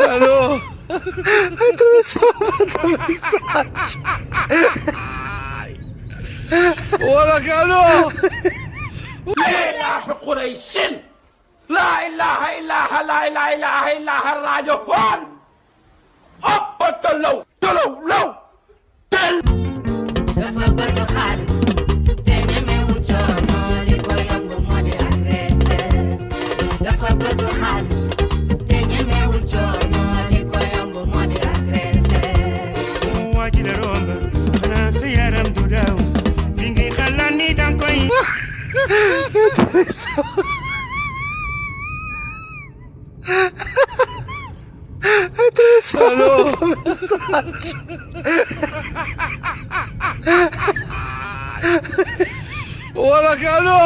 الو ولك الو. إله قريش لا إله إلا لا إله إله إلا الراجحون أبت لو dafa bëgg xaalis te ñemewul coono li ko yomb moo di agressé. Dafa bëgg xaalis te ñemewul coono li ko yomb moo di agressé. waa ji la romb xanaa sa yaram du daw bi ngi xalaat ni danga koy الو ولك الو.